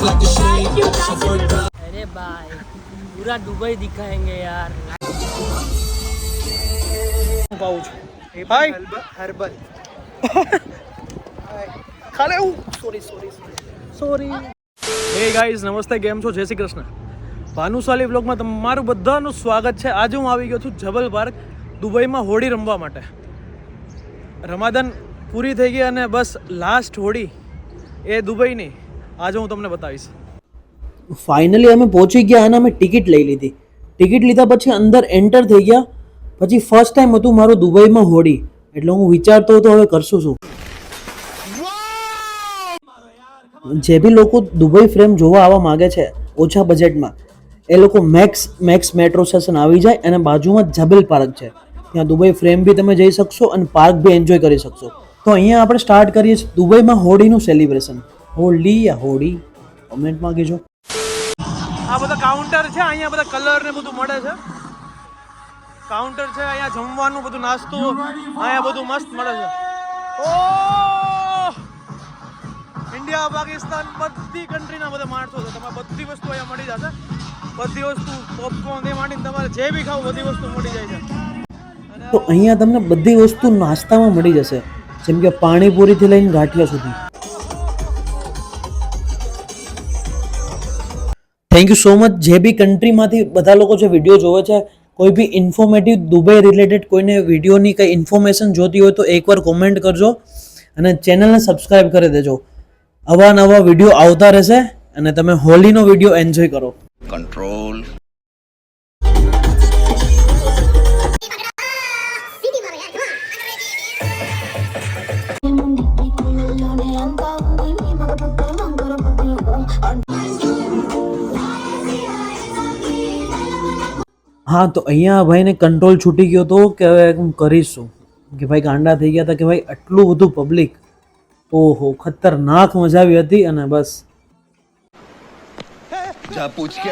अरे भाई पूरा दुबई दिखाएंगे यार। पाउच हाय हर्बल खाले સોરી હે ગાઈઝ નમસ્તે, કેમ છો? જય શ્રી કૃષ્ણ. ભાનુશાલી વ્લોગમાં તમારું બધાનું સ્વાગત છે. આજે હું આવી ગયો છું જબલ પાર્ક દુબઈમાં હોળી રમવા માટે. રમાદાન પૂરી થઈ ગઈ અને બસ લાસ્ટ હોળી એ દુબઈની આજે હું તમને બતાવીશ. ફાઇનલી અમે પહોંચી ગયા અને અમે ટિકિટ લઈ લીધી. ટિકિટ લીધા પછી અંદર એન્ટર થઈ ગયા. પછી ફર્સ્ટ ટાઈમ હતું મારું દુબઈમાં હોળી, એટલે હું વિચારતો હતો હવે કરશું શું. જે બી લોકો દુબઈ ફ્રેમ જોવા આવવા માગે છે ઓછા બજેટમાં, એ લોકો મેક્સ મેટ્રો સ્ટેશન આવી જાય અને બાજુમાં જબલ પાર્ક છે, ત્યાં દુબઈ ફ્રેમ બી તમે જઈ શકશો અને પાર્ક બી એન્જોય કરી શકશો. તો અહીંયા આપણે સ્ટાર્ટ કરીએ છીએ દુબઈમાં હોળીનું સેલિબ્રેશન. હોળી યા હોળી કોમેન્ટમાં કહેજો. આ બધા કાઉન્ટર છે, અહીંયા બધા કલર ને બધું મળે છે. કાઉન્ટર છે, અહીંયા જમવાનું બધું નાસ્તો અહીંયા બધું મસ્ત મળે છે. ઓ ઇન્ડિયા પાકિસ્તાન બધી કન્ટ્રીના બધા માણસો છે. તમારે બધી વસ્તુ અહીંયા મળી જશે. બધી વસ્તુ પોપકોર્ન એ માંડીને તમારે જે બી ખાવું બધી વસ્તુ મળી જાય છે. તો અહીંયા તમને બધી વસ્તુ નાસ્તામાં મળી જશે, જેમ કે પાણીપુરીથી લઈને ગાંઠિયા સુધી. Thank you so much. જે બી કન્ટ્રીમાંથી બધા લોકો જે વિડીયો જોવે છે, કોઈ બી ઇન્ફોર્મેટિવ દુબઈ રિલેટેડ કોઈને વિડીયોની કંઈ ઇન્ફોર્મેશન જોતી હોય તો એકવાર કોમેન્ટ કરજો અને ચેનલને સબસ્ક્રાઈબ કરી દેજો. આવા નવા વિડીયો આવતા રહેશે અને તમે હોલીનો વિડીયો એન્જોય કરો. કંટ્રોલ. હા, તો અહીંયા ભાઈને કંટ્રોલ છૂટી ગયો હતો કે હવે હું કરીશું કે ભાઈ ગાંડા થઈ ગયા હતા કે ભાઈ આટલું બધું પબ્લિક. ઓહો, ખતરનાક મજા આવી હતી. અને બસ જા પૂછ કે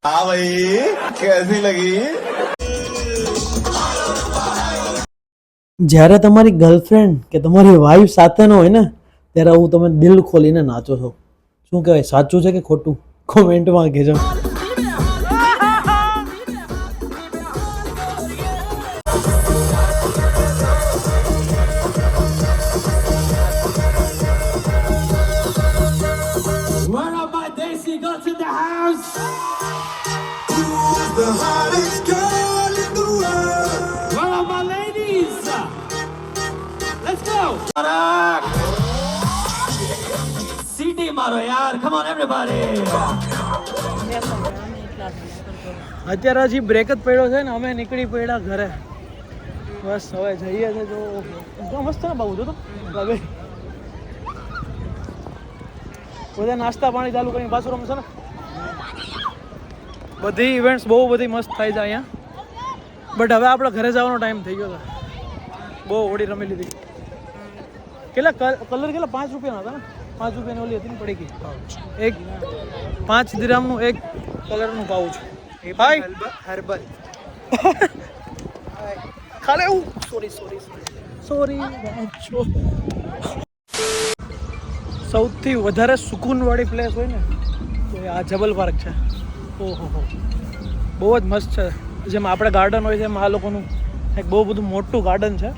हाँ भाई कैसी लगी? જ્યારે તમારી ગર્લફ્રેન્ડ કે તમારી વાઈફ સાથે ન હોય ને, ત્યારે હું તમે દિલ ખોલીને નાચો છો. શું કહેવાય, સાચું છે કે ખોટું? કોમેન્ટમાં કહેજો. The hottest girl in the world. Where are my ladies? Let's go. City maro yaar. Come on everybody. અત્યારે હજી બ્રેક જ પડ્યો છે ને અમે નીકળી પડ્યા ઘરે. બસ હવે જઈએ છે. જો મસ્ત ને બાબુ, જો તો બધા નાસ્તા પાણી ચાલુ કરીને પાછું રમશે ને. બધી ઇવેન્ટ્સ બહુ બધી મસ્ત થાય છે અહીંયા. બટ હવે આપણે ઘરે જવાનો ટાઈમ થઈ ગયો છે. બહુ હોળી રમી લીધી. કેટલા કલર કેટલા? 5 રૂપિયાના હતા ને? 5 રૂપિયાની ઓલી હતી ને પડી ગઈ. એક 5 દિરહામનું એક કલરનું પાઉચ. હાય હર્બલ ખાલે સોરી સોરી સૌથી વધારે સુકૂનવાળી પ્લેસ હોય ને તો એ આ જબલ પાર્ક છે. ઓહો હો, બહુ જ મસ્ત છે. જેમ આપણે ગાર્ડન હોય છે એમ આ લોકોનું એક બહુ બધું મોટું ગાર્ડન છે.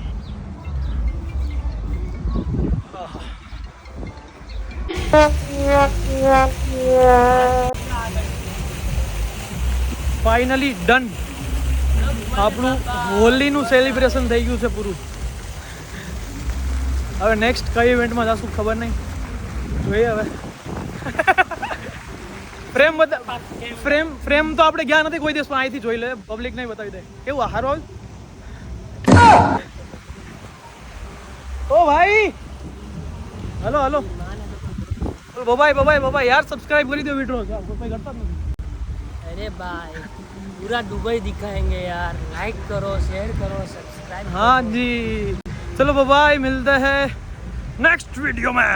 Finally done. આપણું હોલીનું સેલિબ્રેશન થઈ ગયું છે પૂરું. હવે નેક્સ્ટ કઈ ઇવેન્ટમાં જશું ખબર નહીં, જોઈએ હવે. ફ્રેમ તો આપણે ગયા નથી કોઈ દિવસ, પણ અહીંથી જોઈ લે, પબ્લિક નહીં બતાવી દે. કેવું હારો ઓ ભાઈ, હલો બાબાઈ યાર સબસ્ક્રાઇબ કરી દો વિડિયો. કોઈ કરતા જ નથી. अरे भाई पूरा दुबई दिखाएंगे यार, लाइक करो, शेयर करो, सब्सक्राइब. हाँ जी, चलो बाय, मिलते हैं नेक्स्ट वीडियो में.